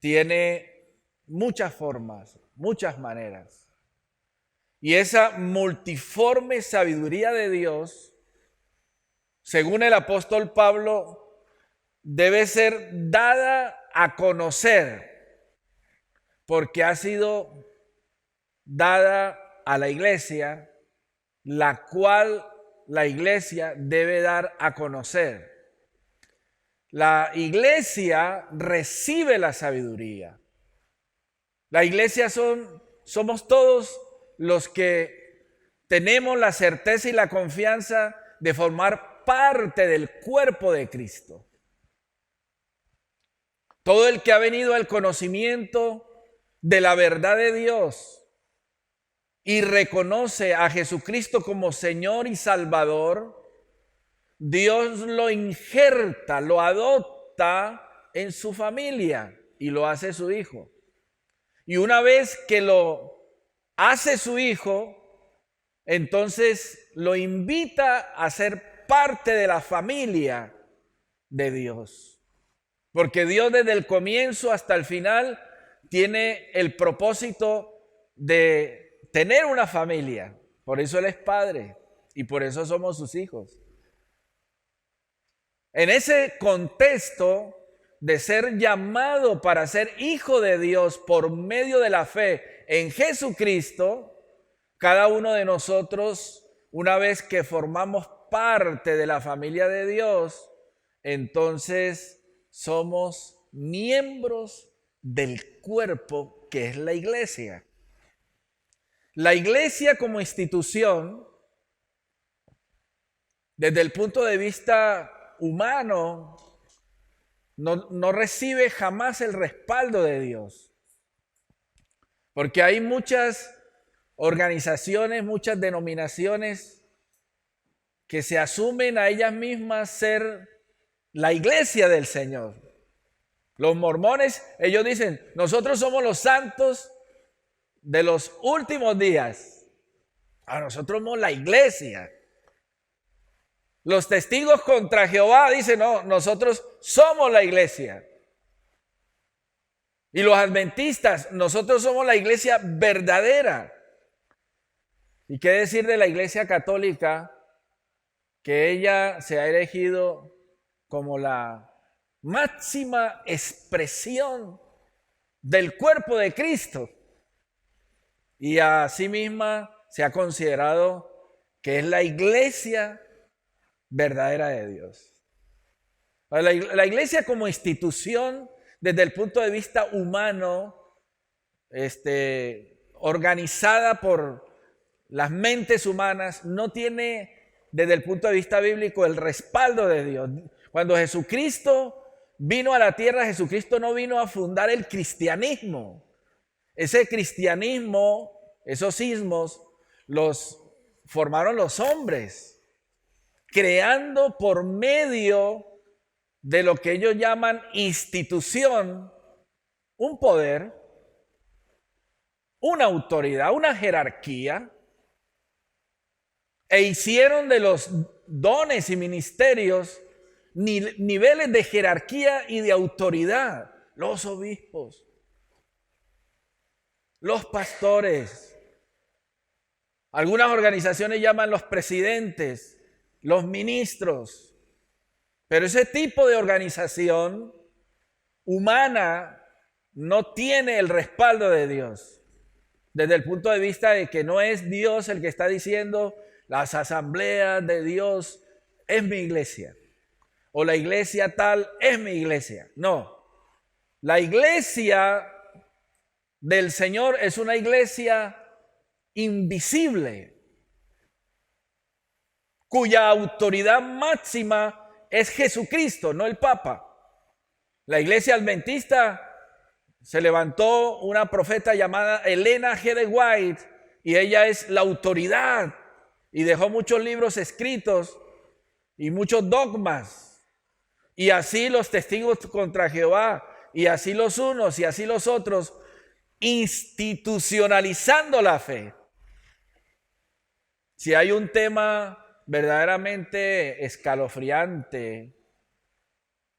tiene muchas formas, muchas maneras. Y esa multiforme sabiduría de Dios, según el apóstol Pablo, debe ser dada a conocer, porque ha sido dada a la iglesia, la cual la iglesia debe dar a conocer. La iglesia recibe la sabiduría. La iglesia somos todos los que tenemos la certeza y la confianza de formar parte del cuerpo de Cristo. Todo el que ha venido al conocimiento de la verdad de Dios y reconoce a Jesucristo como Señor y Salvador, Dios lo injerta, lo adopta en su familia y lo hace su hijo. Y una vez que lo hace su hijo, entonces lo invita a ser parte de la familia de Dios. Porque Dios desde el comienzo hasta el final tiene el propósito de tener una familia. Por eso Él es Padre y por eso somos sus hijos. En ese contexto de ser llamado para ser hijo de Dios por medio de la fe en Jesucristo, cada uno de nosotros, una vez que formamos parte de la familia de Dios, entonces somos miembros del cuerpo que es la iglesia. La iglesia como institución, desde el punto de vista humano, no recibe jamás el respaldo de Dios. Porque hay muchas organizaciones, muchas denominaciones que se asumen a ellas mismas ser la iglesia del Señor. Los mormones, ellos dicen, nosotros somos los santos de los últimos días. A nosotros somos la iglesia. Los testigos contra Jehová dicen, no, nosotros somos la iglesia. Y los adventistas, nosotros somos la iglesia verdadera. ¿Y qué decir de la iglesia católica? Que ella se ha elegido como la máxima expresión del cuerpo de Cristo. Y a sí misma se ha considerado que es la iglesia verdadera de Dios. La iglesia como institución, desde el punto de vista humano, organizada por las mentes humanas, no tiene desde el punto de vista bíblico el respaldo de Dios. Cuando Jesucristo vino a la tierra, Jesucristo no vino a fundar el cristianismo. Ese cristianismo, esos ismos, los formaron los hombres, creando por medio de lo que ellos llaman institución, un poder, una autoridad, una jerarquía, e hicieron de los dones y ministerios niveles de jerarquía y de autoridad. Los obispos, los pastores, algunas organizaciones llaman los presidentes, los ministros. Pero ese tipo de organización humana no tiene el respaldo de Dios. Desde el punto de vista de que no es Dios el que está diciendo, las asambleas de Dios es mi iglesia. O la iglesia tal es mi iglesia. No. La iglesia del Señor es una iglesia invisible, cuya autoridad máxima es Jesucristo, no el Papa. La iglesia adventista se levantó una profeta llamada Elena G. de White y ella es la autoridad y dejó muchos libros escritos y muchos dogmas. Y así los testigos contra Jehová y así los unos y así los otros, institucionalizando la fe. Si hay un tema verdaderamente escalofriante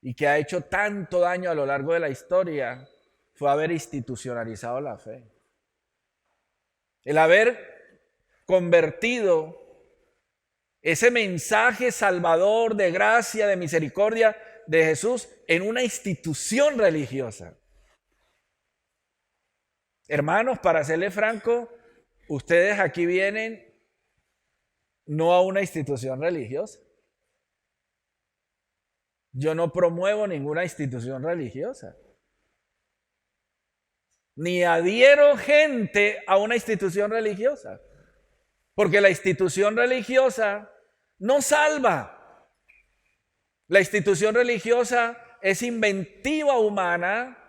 y que ha hecho tanto daño a lo largo de la historia, fue haber institucionalizado la fe. El haber convertido ese mensaje salvador de gracia, de misericordia de Jesús en una institución religiosa. Hermanos, para serles franco, ustedes aquí vienen no a una institución religiosa. Yo no promuevo ninguna institución religiosa. Ni adhiero gente a una institución religiosa. Porque la institución religiosa no salva. La institución religiosa es inventiva humana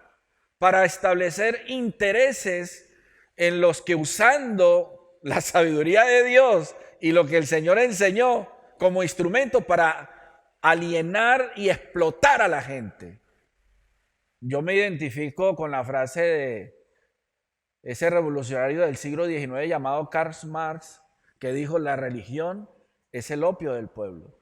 para establecer intereses en los que, usando la sabiduría de Dios y lo que el Señor enseñó como instrumento para alienar y explotar a la gente. Yo me identifico con la frase de ese revolucionario del siglo XIX llamado Karl Marx, que dijo: la religión es el opio del pueblo.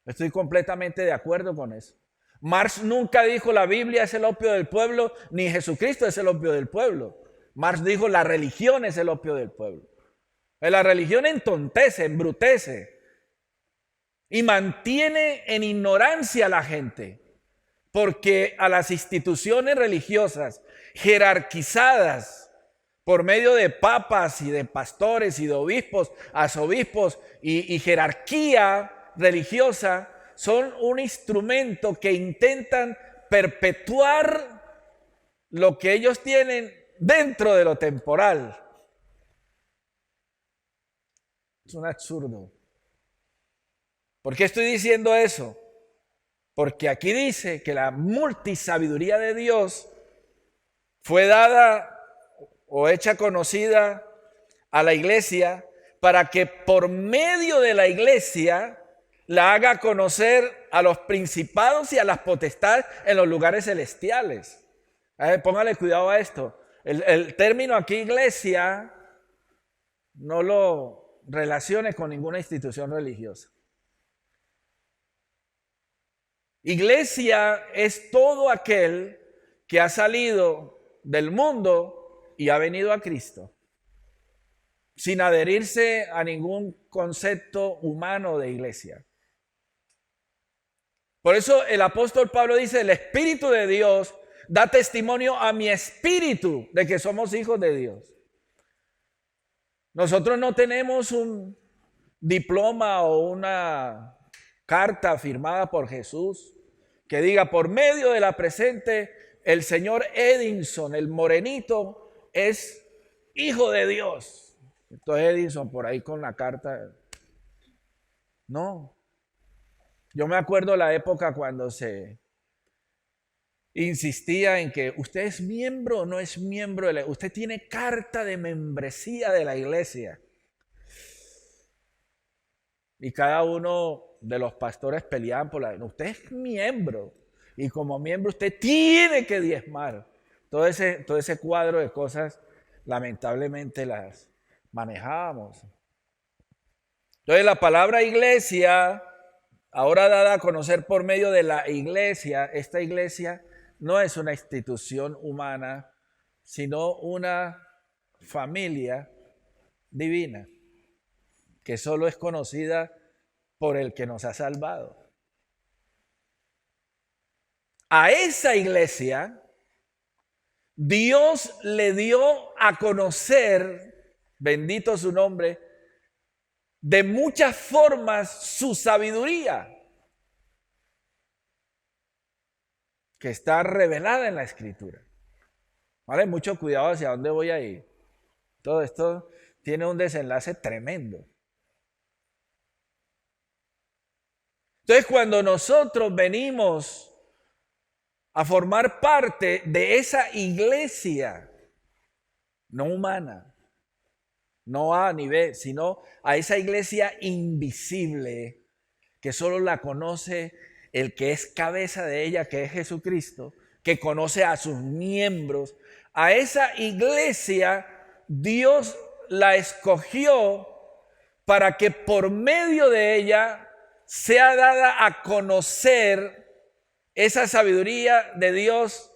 Estoy completamente de acuerdo con eso. Marx nunca dijo la Biblia es el opio del pueblo, ni Jesucristo es el opio del pueblo. Marx dijo la religión es el opio del pueblo. La religión entontece, embrutece y mantiene en ignorancia a la gente, porque a las instituciones religiosas jerarquizadas por medio de papas y de pastores y de obispos, arzobispos y jerarquía religiosa, son un instrumento que intentan perpetuar lo que ellos tienen dentro de lo temporal. Es un absurdo. ¿Por qué estoy diciendo eso? Porque aquí dice que la multisabiduría de Dios fue dada o hecha conocida a la iglesia para que por medio de la iglesia la haga conocer a los principados y a las potestades en los lugares celestiales. Póngale cuidado a esto. El término aquí iglesia no lo relacione con ninguna institución religiosa. Iglesia es todo aquel que ha salido del mundo y ha venido a Cristo, sin adherirse a ningún concepto humano de iglesia. Por eso el apóstol Pablo dice: el Espíritu de Dios da testimonio a mi espíritu de que somos hijos de Dios. Nosotros no tenemos un diploma o una carta firmada por Jesús que diga: por medio de la presente, el señor Edinson, el morenito, es hijo de Dios. Entonces Edinson por ahí con la carta. No. Yo me acuerdo la época cuando se insistía en que usted es miembro o no es miembro de la iglesia. Usted tiene carta de membresía de la iglesia. Y cada uno de los pastores peleaban por la... Usted es miembro y como miembro usted tiene que diezmar. Todo ese cuadro de cosas lamentablemente las manejábamos. Entonces la palabra iglesia, ahora dada a conocer por medio de la iglesia, esta iglesia no es una institución humana, sino una familia divina, que solo es conocida por el que nos ha salvado. A esa iglesia, Dios le dio a conocer, bendito su nombre, de muchas formas su sabiduría, que está revelada en la Escritura. ¿Vale? Mucho cuidado hacia dónde voy a ir. Todo esto tiene un desenlace tremendo. Entonces, cuando nosotros venimos a formar parte de esa iglesia, no humana, no A ni B, sino a esa iglesia invisible, que solo la conoce el que es cabeza de ella, que es Jesucristo, que conoce a sus miembros, a esa iglesia Dios la escogió para que por medio de ella sea dada a conocer esa sabiduría de Dios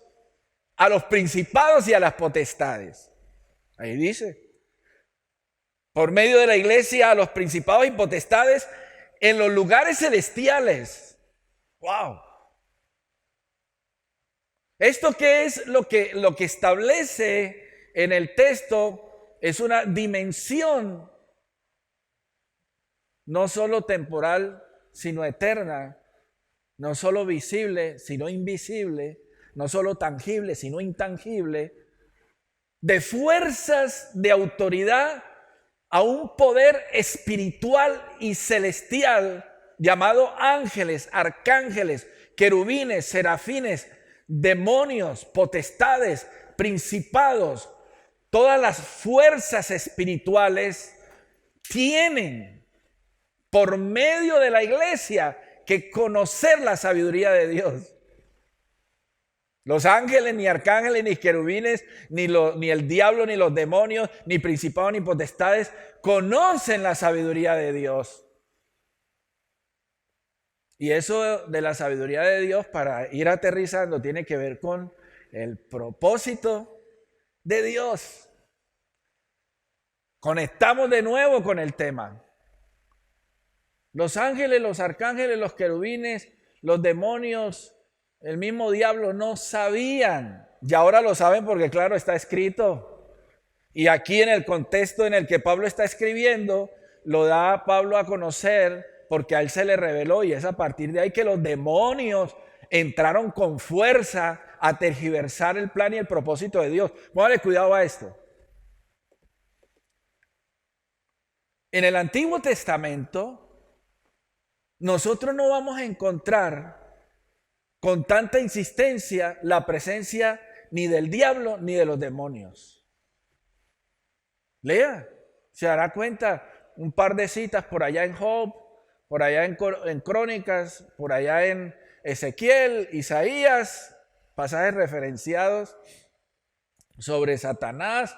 a los principados y a las potestades. Ahí dice, por medio de la iglesia a los principados y potestades en los lugares celestiales. ¡Wow! ¿Esto qué es lo que establece en el texto? Es una dimensión no solo temporal, sino eterna, no solo visible, sino invisible, no solo tangible, sino intangible, de fuerzas de autoridad a un poder espiritual y celestial llamado ángeles, arcángeles, querubines, serafines, demonios, potestades, principados. Todas las fuerzas espirituales tienen por medio de la iglesia que conocer la sabiduría de Dios. Los ángeles, ni arcángeles, ni querubines, ni el diablo, ni los demonios, ni principados, ni potestades conocen la sabiduría de Dios. Y eso de la sabiduría de Dios, para ir aterrizando, tiene que ver con el propósito de Dios. Conectamos de nuevo con el tema. Los ángeles, los arcángeles, los querubines, los demonios, el mismo diablo no sabían. Y ahora lo saben porque claro, está escrito. Y aquí en el contexto en el que Pablo está escribiendo, lo da Pablo a conocer porque a él se le reveló, y es a partir de ahí que los demonios entraron con fuerza a tergiversar el plan y el propósito de Dios. Póngale cuidado a esto. En el Antiguo Testamento, nosotros no vamos a encontrar con tanta insistencia la presencia ni del diablo ni de los demonios. Lea, se dará cuenta, un par de citas por allá en Job, por allá en Crónicas, por allá en Ezequiel, Isaías, pasajes referenciados sobre Satanás,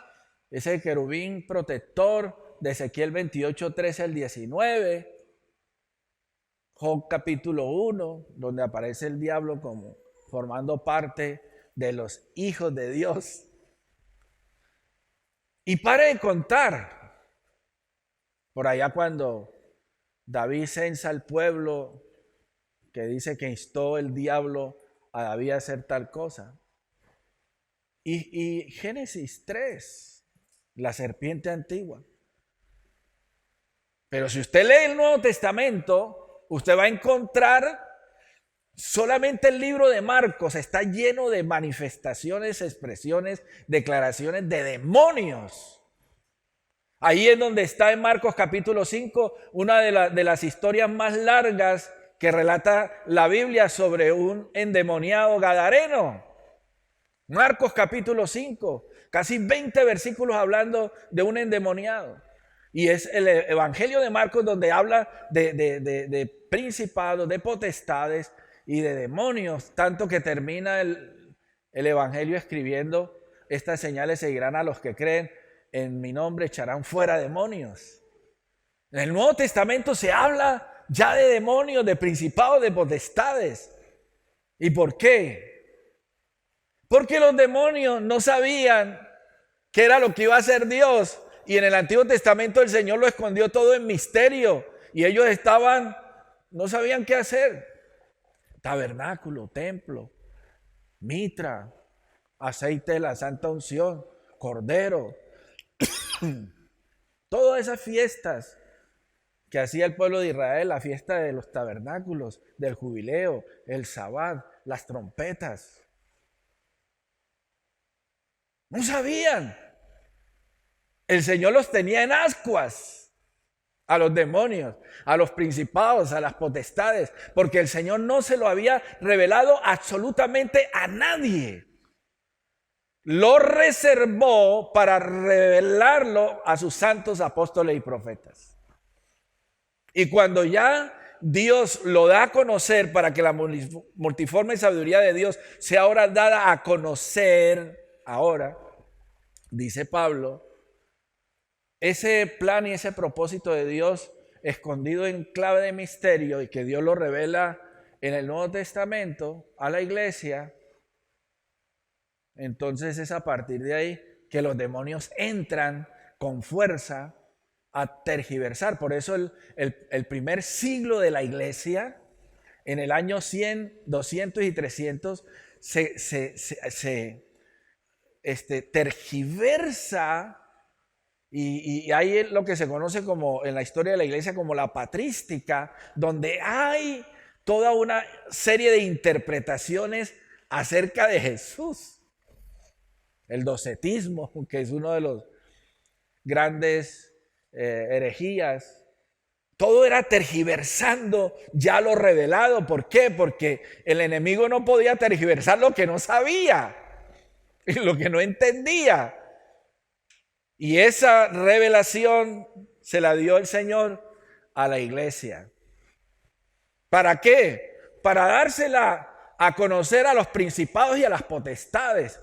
ese querubín protector de Ezequiel 28, 13 al 19. Job capítulo 1, donde aparece el diablo como formando parte de los hijos de Dios. Y pare de contar, por allá cuando David censa al pueblo, que dice que instó el diablo a David a hacer tal cosa. Y Génesis 3, la serpiente antigua. Pero si usted lee el Nuevo Testamento, usted va a encontrar solamente el libro de Marcos está lleno de manifestaciones, expresiones, declaraciones de demonios. Ahí es donde está en Marcos capítulo 5 una de las historias más largas que relata la Biblia sobre un endemoniado gadareno. Marcos capítulo 5, casi 20 versículos hablando de un endemoniado. Y es el Evangelio de Marcos donde habla de principados, de potestades y de demonios, tanto que termina el Evangelio escribiendo: estas señales seguirán a los que creen, en mi nombre echarán fuera demonios. En el Nuevo Testamento se habla ya de demonios, de principados, de potestades. ¿Y por qué? Porque los demonios no sabían qué era lo que iba a hacer Dios. Y en el Antiguo Testamento el Señor lo escondió todo en misterio. Y ellos no sabían qué hacer. Tabernáculo, templo, mitra, aceite de la santa unción, cordero. Todas esas fiestas que hacía el pueblo de Israel, la fiesta de los tabernáculos, del jubileo, el sabbat, las trompetas. No sabían. El Señor los tenía en ascuas, a los demonios, a los principados, a las potestades, porque el Señor no se lo había revelado absolutamente a nadie. Lo reservó para revelarlo a sus santos apóstoles y profetas. Y cuando ya Dios lo da a conocer, para que la multiforme sabiduría de Dios sea ahora dada a conocer, ahora, dice Pablo, ese plan y ese propósito de Dios escondido en clave de misterio y que Dios lo revela en el Nuevo Testamento a la iglesia, entonces es a partir de ahí que los demonios entran con fuerza a tergiversar. Por eso el primer siglo de la iglesia, en el año 100, 200 y 300, se tergiversa, y hay lo que se conoce como en la historia de la iglesia como la patrística, donde hay toda una serie de interpretaciones acerca de Jesús. El docetismo, que es uno de los grandes herejías. Todo era tergiversando ya lo revelado. ¿Por qué? Porque el enemigo no podía tergiversar lo que no sabía y lo que no entendía. Y esa revelación se la dio el Señor a la iglesia. ¿Para qué? Para dársela a conocer a los principados y a las potestades.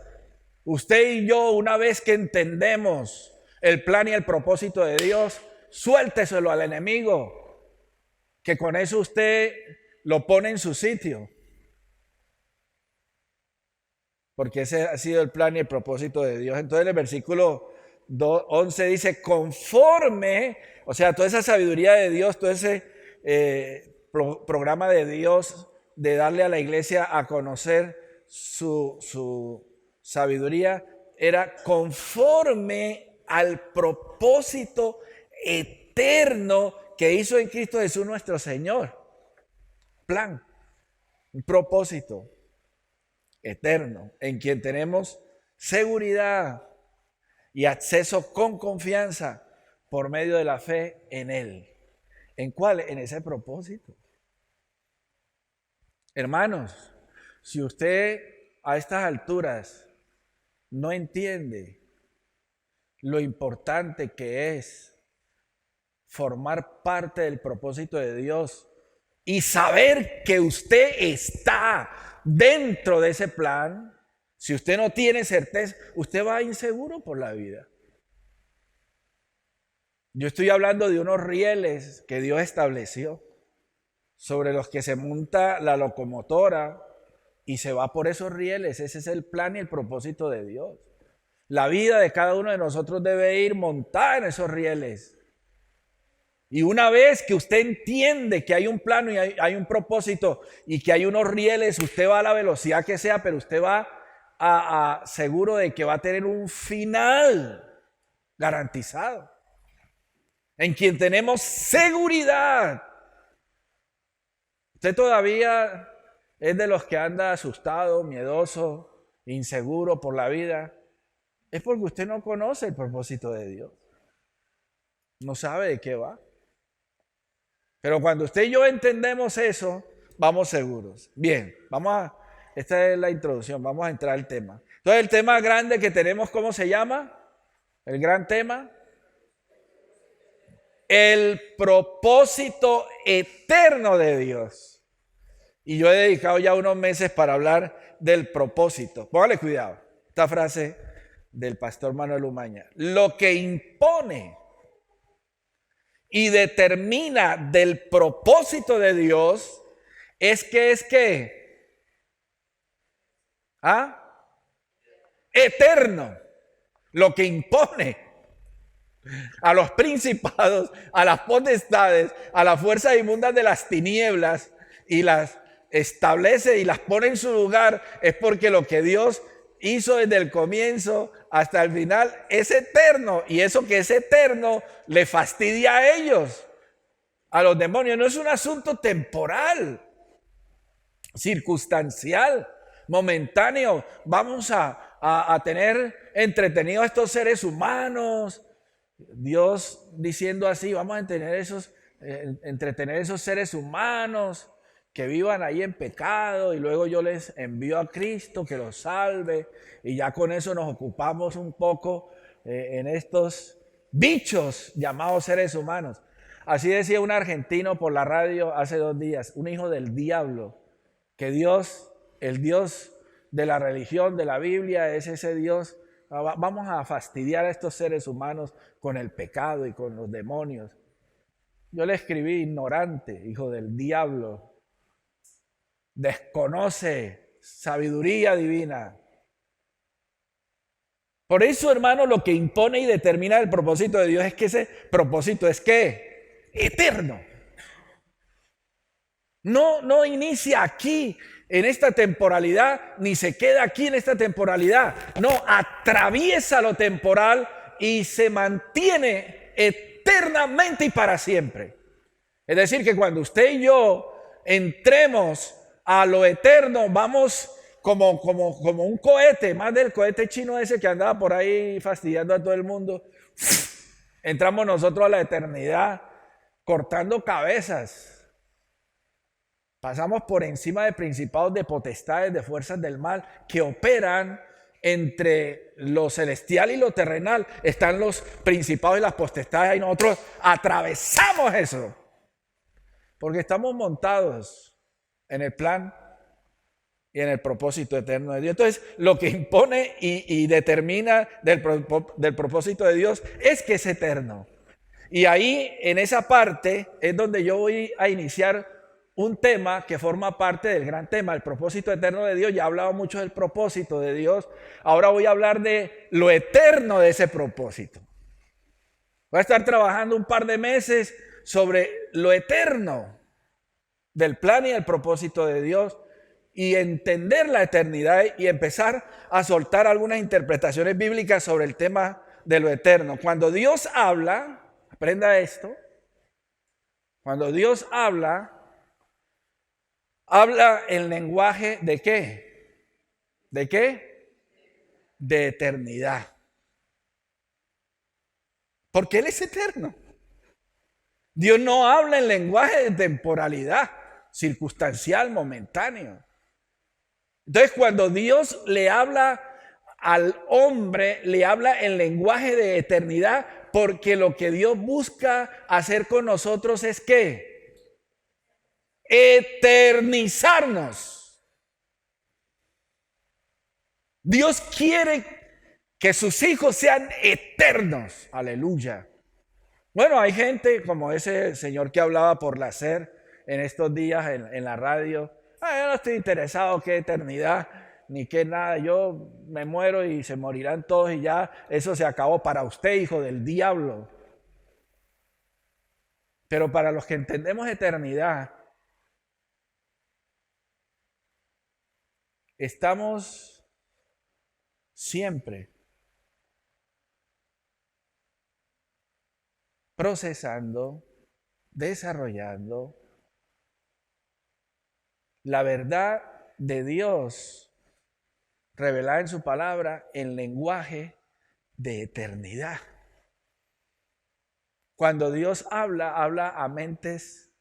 Usted y yo, una vez que entendemos el plan y el propósito de Dios, suélteselo al enemigo, que con eso usted lo pone en su sitio. Porque ese ha sido el plan y el propósito de Dios. Entonces el versículo 11 dice, conforme, o sea, toda esa sabiduría de Dios, todo ese programa de Dios de darle a la iglesia a conocer su sabiduría, era conforme al propósito eterno que hizo en Cristo Jesús nuestro Señor. Plan, un propósito eterno en quien tenemos seguridad y acceso con confianza por medio de la fe en Él. ¿En cuál? En ese propósito. Hermanos, si usted a estas alturas no entiende lo importante que es formar parte del propósito de Dios y saber que usted está dentro de ese plan, si usted no tiene certeza, usted va inseguro por la vida. Yo estoy hablando de unos rieles que Dios estableció, sobre los que se monta la locomotora y se va por esos rieles. Ese es el plan y el propósito de Dios. La vida de cada uno de nosotros debe ir montada en esos rieles. Y una vez que usted entiende que hay un plano y hay un propósito y que hay unos rieles, usted va a la velocidad que sea, pero usted va seguro de que va a tener un final garantizado, en quien tenemos seguridad. Usted todavía es de los que anda asustado, miedoso, inseguro por la vida. Es porque usted no conoce el propósito de Dios. No sabe de qué va. Pero cuando usted y yo entendemos eso, vamos seguros. Bien, esta es la introducción, vamos a entrar al tema. Entonces el tema grande que tenemos, ¿cómo se llama? El gran tema. El propósito eterno de Dios. Y yo he dedicado ya unos meses para hablar del propósito. Póngale cuidado. Esta frase del pastor Manuel Umaña. Lo que impone y determina del propósito de Dios es que eterno. Lo que impone a los principados, a las potestades, a las fuerzas inmundas de las tinieblas y las establece y las pone en su lugar, es porque lo que Dios hizo desde el comienzo hasta el final es eterno, y eso que es eterno le fastidia a ellos, a los demonios. No es un asunto temporal, circunstancial, momentáneo. Vamos a tener entretenidos a estos seres humanos. Dios diciendo así, vamos a entretener esos seres humanos que vivan ahí en pecado, y luego yo les envío a Cristo que los salve, y ya con eso nos ocupamos un poco en estos bichos llamados seres humanos. Así decía un argentino por la radio hace 2 días, un hijo del diablo, que Dios, el Dios de la religión, de la Biblia, es ese Dios. Vamos a fastidiar a estos seres humanos con el pecado y con los demonios. Yo le escribí: ignorante, hijo del diablo, desconoce sabiduría divina. Por eso, hermano, lo que impone y determina el propósito de Dios es que ese propósito es ¿qué? Eterno. No inicia aquí en esta temporalidad, ni se queda aquí en esta temporalidad. No, atraviesa lo temporal y se mantiene eternamente y para siempre. Es decir, que cuando usted y yo entremos a lo eterno, vamos como un cohete, más del cohete chino ese que andaba por ahí fastidiando a todo el mundo. Entramos nosotros a la eternidad cortando cabezas. Pasamos por encima de principados, de potestades, de fuerzas del mal que operan entre lo celestial y lo terrenal. Están los principados y las potestades y nosotros atravesamos eso. Porque estamos montados en el plan y en el propósito eterno de Dios. Entonces, lo que impone y determina del propósito de Dios es que es eterno. Y ahí, en esa parte, es donde yo voy a iniciar un tema que forma parte del gran tema, el propósito eterno de Dios. Ya he hablado mucho del propósito de Dios. Ahora voy a hablar de lo eterno de ese propósito. Voy a estar trabajando un par de meses sobre lo eterno del plan y el propósito de Dios y entender la eternidad y empezar a soltar algunas interpretaciones bíblicas sobre el tema de lo eterno. Cuando Dios habla, aprenda esto, cuando Dios habla en lenguaje ¿de qué? ¿De qué? De eternidad. Porque Él es eterno. Dios no habla en lenguaje de temporalidad, circunstancial, momentáneo. Entonces, cuando Dios le habla al hombre, le habla en lenguaje de eternidad, porque lo que Dios busca hacer con nosotros es ¿qué? Eternizarnos. Dios quiere que sus hijos sean eternos. Aleluya. Bueno, hay gente como ese señor que hablaba por la SER en estos días en la radio. Yo no estoy interesado qué eternidad ni qué nada. Yo me muero y se morirán todos y ya eso se acabó para usted, hijo del diablo. Pero para los que entendemos eternidad, estamos siempre procesando, desarrollando la verdad de Dios revelada en su palabra en lenguaje de eternidad. Cuando Dios habla a mentes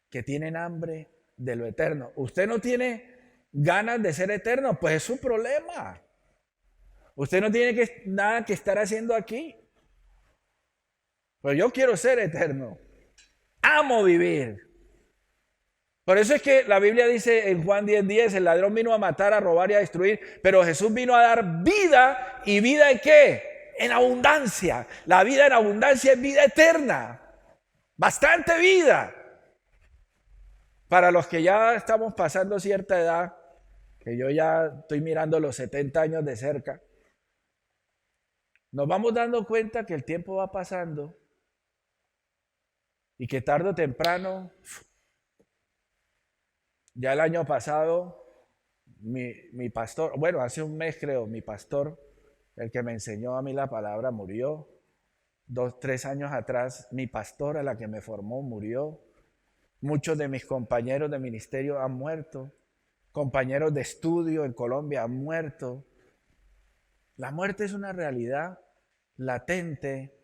que tienen hambre de lo eterno. Usted no tiene ganas de ser eterno, pues es su problema. Usted no tiene nada que estar haciendo aquí. Pero yo quiero ser eterno. Amo vivir. Por eso es que la Biblia dice en Juan 10:10, el ladrón vino a matar, a robar y a destruir, pero Jesús vino a dar vida. ¿Y vida en qué? En abundancia. La vida en abundancia es vida eterna. Bastante vida. Para los que ya estamos pasando cierta edad, que yo ya estoy mirando los 70 años de cerca, nos vamos dando cuenta que el tiempo va pasando y que tarde o temprano, ya el año pasado, mi pastor, bueno, hace un mes creo, mi pastor, el que me enseñó a mí la palabra, murió. 3 años atrás, mi pastora, la que me formó, murió. Muchos de mis compañeros de ministerio han muerto. Compañeros de estudio en Colombia han muerto. La muerte es una realidad latente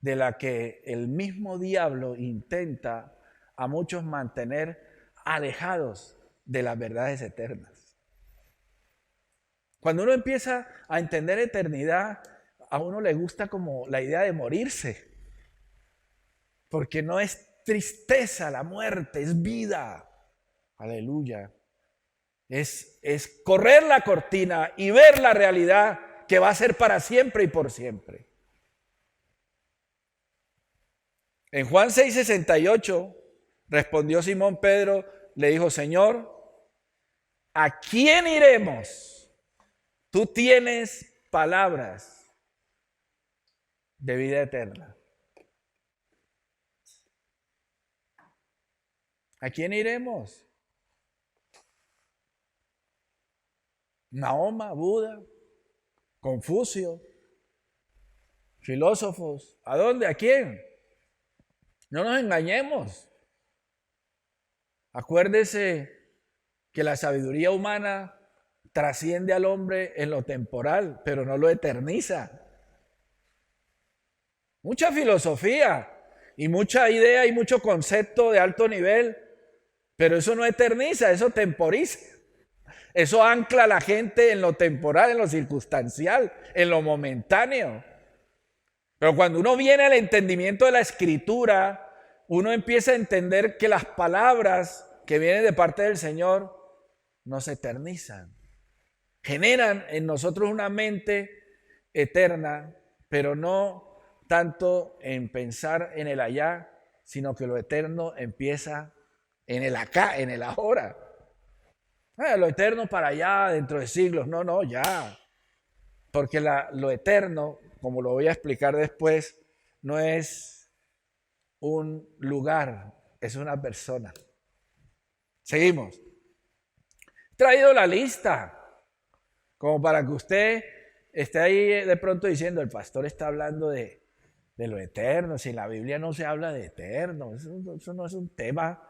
de la que el mismo diablo intenta a muchos mantener alejados de las verdades eternas. Cuando uno empieza a entender eternidad, a uno le gusta como la idea de morirse, porque no es tristeza la muerte, es vida. Aleluya. Es correr la cortina y ver la realidad que va a ser para siempre y por siempre. En Juan 6:68 respondió Simón Pedro, le dijo: Señor, ¿a quién iremos? Tú tienes palabras de vida eterna. ¿A quién iremos? Mahoma, Buda, Confucio, filósofos. ¿A dónde? ¿A quién? No nos engañemos. Acuérdese que la sabiduría humana trasciende al hombre en lo temporal, pero no lo eterniza. Mucha filosofía y mucha idea y mucho concepto de alto nivel, pero eso no eterniza, eso temporiza. Eso ancla a la gente en lo temporal, en lo circunstancial, en lo momentáneo. Pero cuando uno viene al entendimiento de la Escritura, uno empieza a entender que las palabras que vienen de parte del Señor no se eternizan. Generan en nosotros una mente eterna, pero no tanto en pensar en el allá, sino que lo eterno empieza en el acá, en el ahora. Lo eterno para allá, dentro de siglos. No, ya. Porque lo eterno, como lo voy a explicar después, no es un lugar, es una persona. Seguimos. He traído la lista, como para que usted esté ahí de pronto diciendo, el pastor está hablando de lo eterno. Si en la Biblia no se habla de eterno, eso no es un tema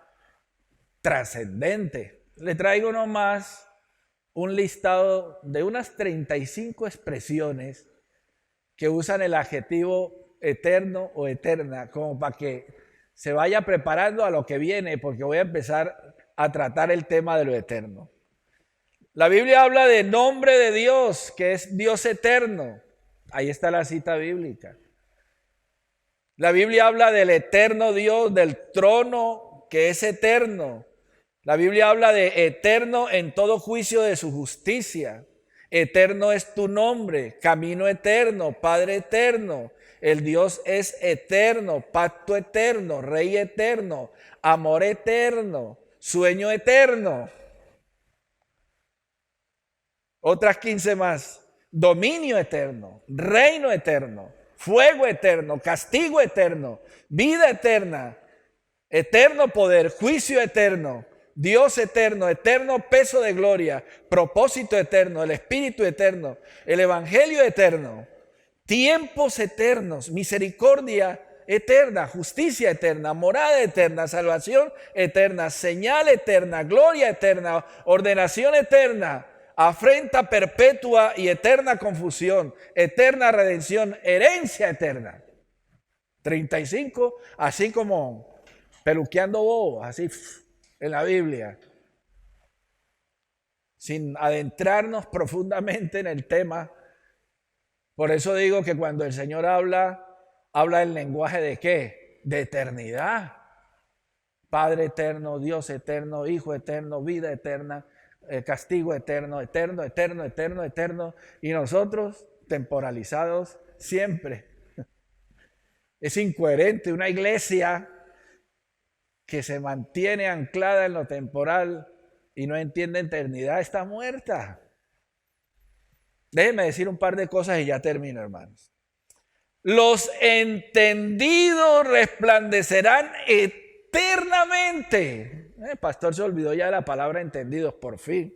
trascendente. Le traigo nomás un listado de unas 35 expresiones que usan el adjetivo eterno o eterna, como para que se vaya preparando a lo que viene, porque voy a empezar a tratar el tema de lo eterno. La Biblia habla de nombre de Dios, que es Dios eterno. Ahí está la cita bíblica. La Biblia habla del eterno Dios, del trono que es eterno. La Biblia habla de eterno en todo juicio de su justicia. Eterno es tu nombre, camino eterno, Padre eterno. El Dios es eterno, pacto eterno, Rey eterno, amor eterno, sueño eterno. Otras 15 más. Dominio eterno, reino eterno, fuego eterno, castigo eterno, vida eterna, eterno poder, juicio eterno. Dios eterno, eterno peso de gloria, propósito eterno, el Espíritu eterno, el Evangelio eterno, tiempos eternos, misericordia eterna, justicia eterna, morada eterna, salvación eterna, señal eterna, gloria eterna, ordenación eterna, afrenta perpetua y eterna confusión, eterna redención, herencia eterna. 35, así como peluqueando bobos, así en la Biblia, sin adentrarnos profundamente en el tema. Por eso digo que cuando el Señor habla el lenguaje de ¿qué? De eternidad. Padre eterno, Dios eterno, Hijo eterno, vida eterna, castigo eterno, eterno, eterno, eterno, eterno. Y nosotros temporalizados siempre. Es incoherente una iglesia que se mantiene anclada en lo temporal y no entiende eternidad, está muerta. Déjenme decir un par de cosas y ya termino, hermanos. Los entendidos resplandecerán eternamente. El pastor se olvidó ya de la palabra entendidos, por fin.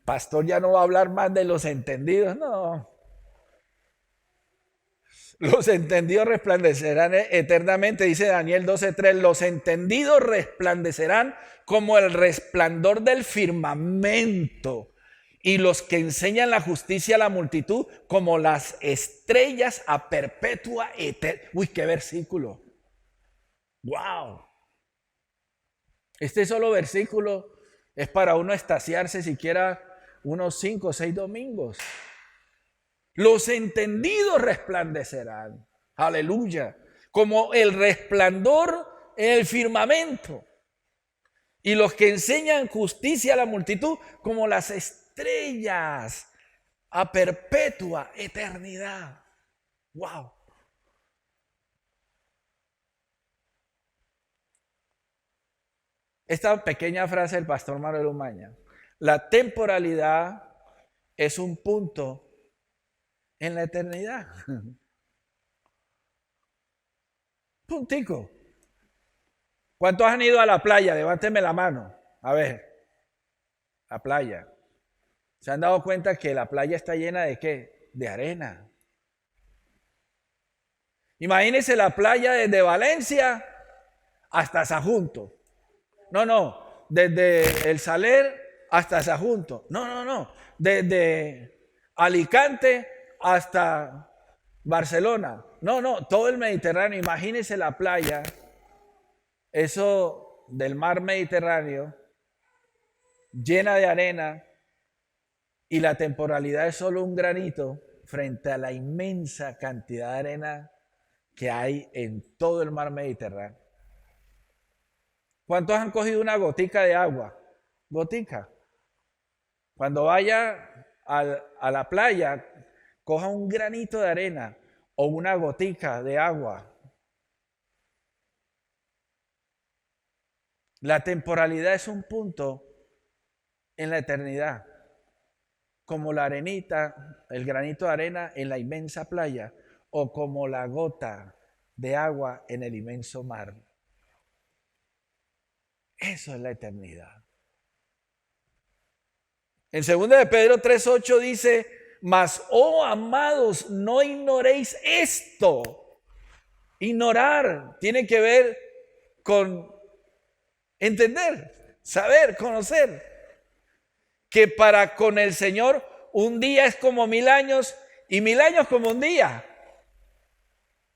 Pastor ya no va a hablar más de los entendidos, no. Los entendidos resplandecerán eternamente, dice Daniel 12:3. Los entendidos resplandecerán como el resplandor del firmamento, y los que enseñan la justicia a la multitud como las estrellas a perpetua eterna. Uy, qué versículo. Wow. Este solo versículo es para uno extasiarse siquiera unos 5 o 6 domingos. Los entendidos resplandecerán, aleluya, como el resplandor en el firmamento. Y los que enseñan justicia a la multitud, como las estrellas a perpetua eternidad. ¡Wow! Esta pequeña frase del pastor Manuel Umaña. La temporalidad es un punto en la eternidad. Puntico. ¿Cuántos han ido a la playa? Levánteme la mano. A ver, la playa. ¿Se han dado cuenta que la playa está llena de qué? De arena. Imagínense la playa desde Valencia hasta Sajunto. No, desde El Saler hasta Sajunto. No, desde Alicante hasta Barcelona. No, todo el Mediterráneo. Imagínense la playa, eso del mar Mediterráneo, llena de arena, y la temporalidad es solo un granito frente a la inmensa cantidad de arena que hay en todo el mar Mediterráneo. ¿Cuántos han cogido una gotica de agua? Gotica. Cuando vaya a la playa, coja un granito de arena o una gotica de agua. La temporalidad es un punto en la eternidad, como la arenita, el granito de arena en la inmensa playa, o como la gota de agua en el inmenso mar. Eso es la eternidad. En 2 de Pedro 3:8 dice: mas, oh amados, no ignoréis esto. Ignorar tiene que ver con entender, saber, conocer. Que para con el Señor un día es como 1000 años y 1000 años como un día.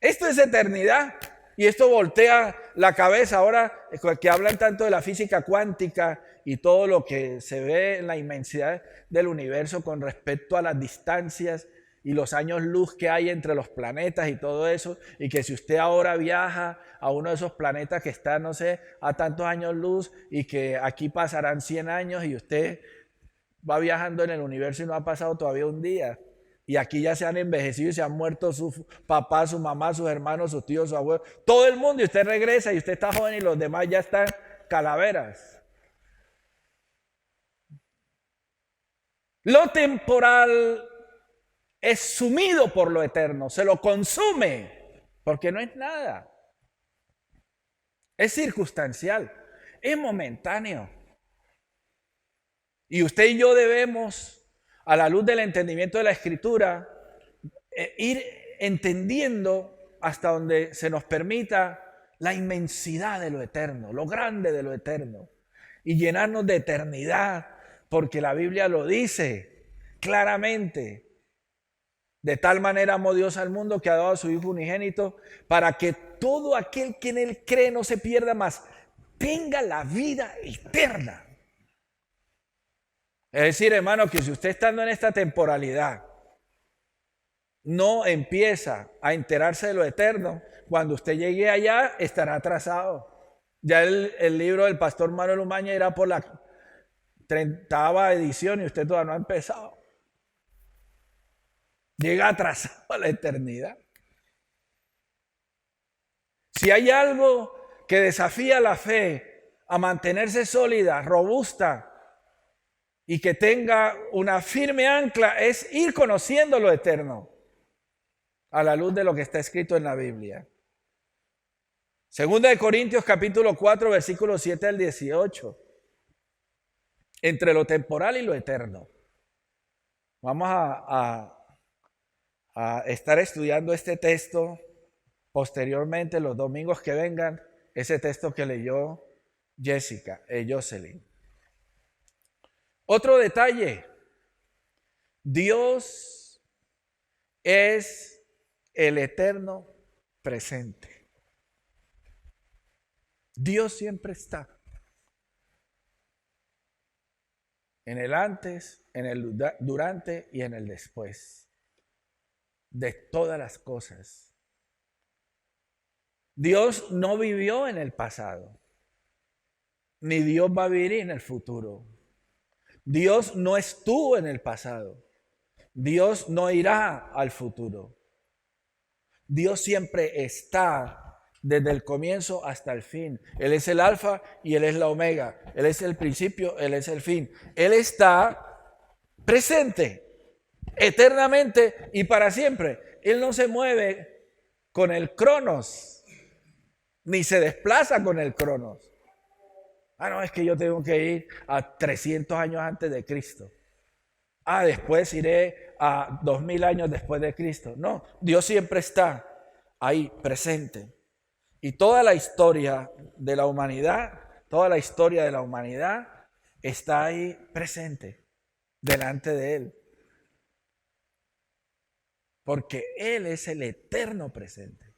Esto es eternidad. Y esto voltea la cabeza ahora que hablan tanto de la física cuántica y todo lo que se ve en la inmensidad del universo con respecto a las distancias y los años luz que hay entre los planetas y todo eso, y que si usted ahora viaja a uno de esos planetas que está, no sé, a tantos años luz, y que aquí pasarán 100 años y usted va viajando en el universo y no ha pasado todavía un día. Y aquí ya se han envejecido y se han muerto sus papás, su mamá, sus hermanos, sus tíos, sus abuelos, todo el mundo, y usted regresa y usted está joven y los demás ya están calaveras. Lo temporal es sumido por lo eterno, se lo consume, porque no es nada. Es circunstancial, es momentáneo. Y usted y yo debemos, a la luz del entendimiento de la Escritura, ir entendiendo hasta donde se nos permita la inmensidad de lo eterno, lo grande de lo eterno, y llenarnos de eternidad, porque la Biblia lo dice claramente. De tal manera amó Dios al mundo que ha dado a su Hijo unigénito, para que todo aquel que en él cree no se pierda, más tenga la vida eterna. Es decir, hermano, que si usted estando en esta temporalidad no empieza a enterarse de lo eterno, cuando usted llegue allá estará atrasado. Ya el libro del pastor Manuel Umaña irá por la 30ª edición y usted todavía no ha empezado. Llega atrasado a la eternidad. Si hay algo que desafía la fe a mantenerse sólida, robusta, y que tenga una firme ancla, es ir conociendo lo eterno a la luz de lo que está escrito en la Biblia. 2 de Corintios capítulo 4 versículos 7 al 18. Entre lo temporal y lo eterno. Vamos a estar estudiando este texto posteriormente, los domingos que vengan, ese texto que leyó Jocelyn. Otro detalle, Dios es el eterno presente. Dios siempre está. En el antes, en el durante y en el después de todas las cosas. Dios no vivió en el pasado, ni Dios va a vivir en el futuro. Dios no estuvo en el pasado. Dios no irá al futuro. Dios siempre está desde el comienzo hasta el fin. Él es el alfa y Él es la omega. Él es el principio, Él es el fin. Él está presente. eternamente y para siempre. Él no se mueve con el cronos, ni se desplaza con el cronos. Ah, no, es que yo tengo que ir a 300 años antes de Cristo. Ah, después iré a 2000 años después de Cristo. No, Dios siempre está ahí presente. Y toda la historia de la humanidad, está ahí presente delante de Él. Porque Él es el eterno presente.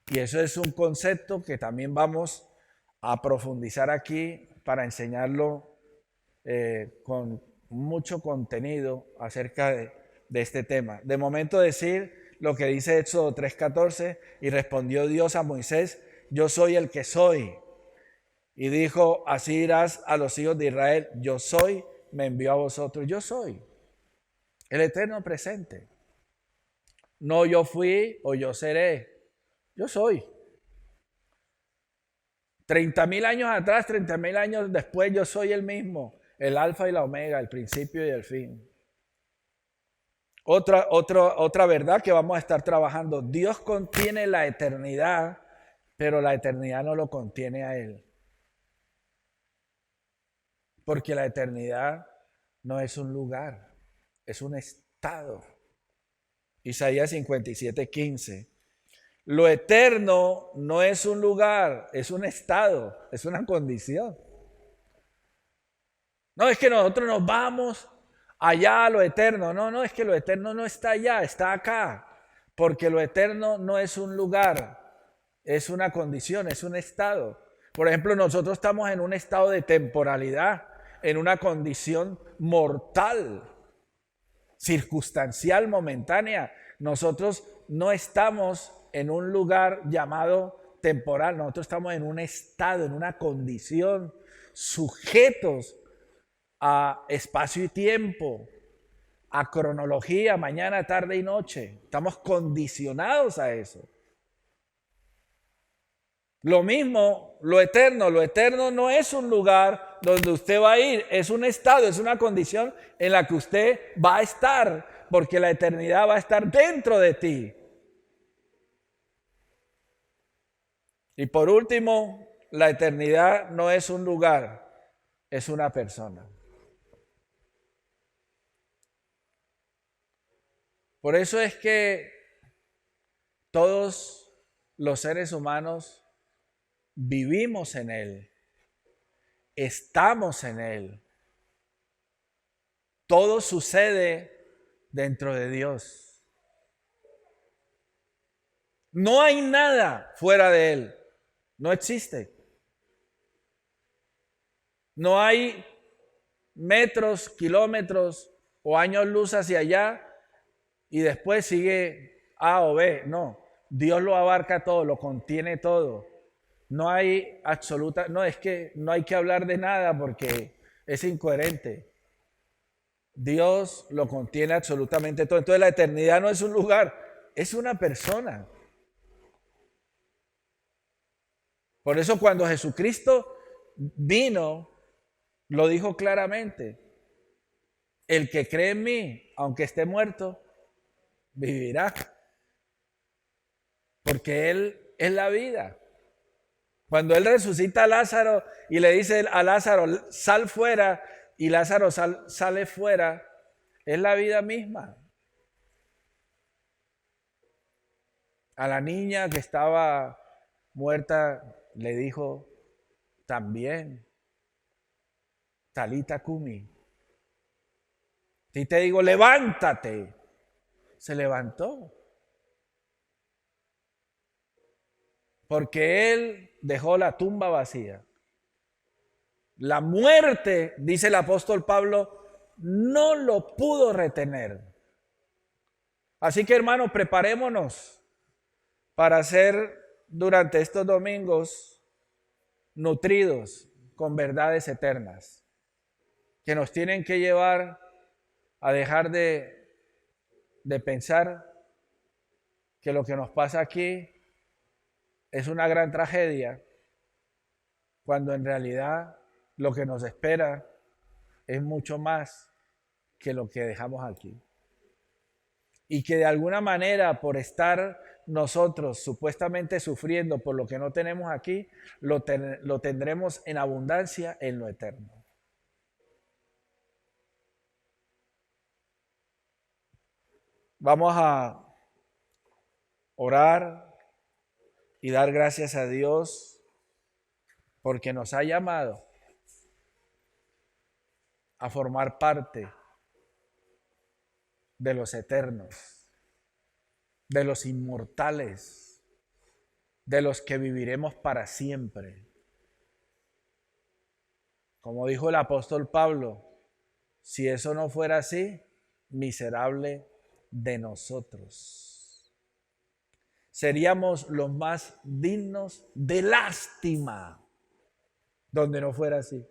Y eso es un concepto que también vamos a profundizar aquí para enseñarlo con mucho contenido acerca de este tema. De momento decir lo que dice Éxodo 3:14, y respondió Dios a Moisés: yo soy el que soy. Y dijo: así dirás a los hijos de Israel: yo soy, me envió a vosotros. Yo soy el eterno presente. No yo fui o yo seré. Yo soy. 30,000 años atrás, 30,000 años después, yo soy el mismo. El alfa y la omega, el principio y el fin. Otra verdad que vamos a estar trabajando. Dios contiene la eternidad, pero la eternidad no lo contiene a Él. Porque la eternidad no es un lugar, es un estado. Isaías 57:15. Lo eterno no es un lugar, es un estado, es una condición. No es que nosotros nos vamos allá a lo eterno. No, es que lo eterno no está allá, está acá. Porque lo eterno no es un lugar, es una condición, es un estado. Por ejemplo, nosotros estamos en un estado de temporalidad, en una condición mortal, circunstancial, momentánea. Nosotros no estamos en un lugar llamado temporal, nosotros estamos en un estado, en una condición, sujetos a espacio y tiempo, a cronología, mañana, tarde y noche. Estamos condicionados a eso. Lo mismo, lo eterno no es un lugar donde usted va a ir, es un estado, es una condición en la que usted va a estar, porque la eternidad va a estar dentro de ti. Y por último, la eternidad no es un lugar, es una persona. Por eso es que todos los seres humanos vivimos en Él, estamos en Él. Todo sucede dentro de Dios. No hay nada fuera de Él, no existe. No hay metros, kilómetros o años luz hacia allá y después sigue A o B. No, Dios lo abarca todo, lo contiene todo. No hay no es que no hay que hablar de nada porque es incoherente. Dios lo contiene absolutamente todo. Entonces la eternidad no es un lugar, es una persona. Por eso cuando Jesucristo vino, lo dijo claramente: el que cree en mí, aunque esté muerto, vivirá. Porque Él es la vida. Cuando Él resucita a Lázaro y le dice a Lázaro: sal fuera, y Lázaro sale fuera, es la vida misma. A la niña que estaba muerta le dijo también: Talita Kumi. Si te digo levántate, se levantó. Porque Él dejó la tumba vacía. La muerte, dice el apóstol Pablo, no lo pudo retener. Así que, hermanos, preparémonos para ser durante estos domingos nutridos con verdades eternas que nos tienen que llevar a dejar de pensar que lo que nos pasa aquí es una gran tragedia, cuando en realidad lo que nos espera es mucho más que lo que dejamos aquí. Y que de alguna manera, por estar nosotros supuestamente sufriendo por lo que no tenemos aquí, lo tendremos en abundancia en lo eterno. Vamos a orar y dar gracias a Dios porque nos ha llamado a formar parte de los eternos, de los inmortales, de los que viviremos para siempre. Como dijo el apóstol Pablo, si eso no fuera así, miserable de nosotros. Seríamos los más dignos de lástima donde no fuera así.